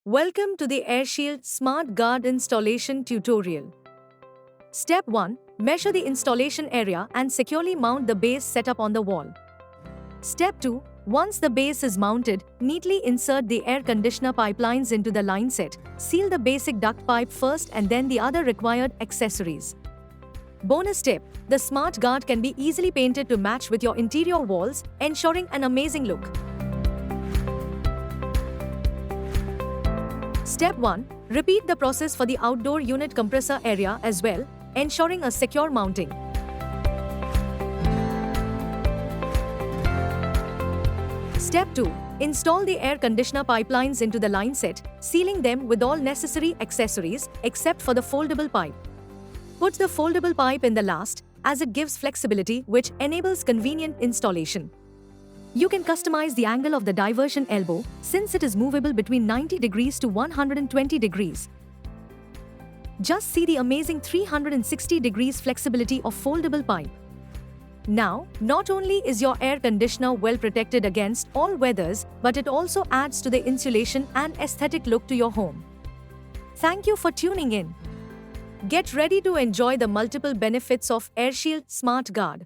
Welcome to the Airshield Smart Guard installation tutorial. Step 1. Measure the installation area and securely mount the base setup on the wall. Step 2. Once the base is mounted, neatly insert the air conditioner pipelines into the line set. Seal the basic duct pipe first and then the other required accessories. Bonus tip: the Smart Guard can be easily painted to match with your interior walls, ensuring an amazing look. Step 1. Repeat the process for the outdoor unit compressor area as well, ensuring a secure mounting. Step 2. Install the air conditioner pipelines into the line set, sealing them with all necessary accessories except for the foldable pipe. Put the foldable pipe in the last, as it gives flexibility which enables convenient installation. You can customize the angle of the diversion elbow since it is movable between 90 degrees to 120 degrees. Just see the amazing 360 degrees flexibility of foldable pipe. Now, not only is your air conditioner well protected against all weathers, but it also adds to the insulation and aesthetic look to your home. Thank you for tuning in. Get ready to enjoy the multiple benefits of Airshield Smart Guard.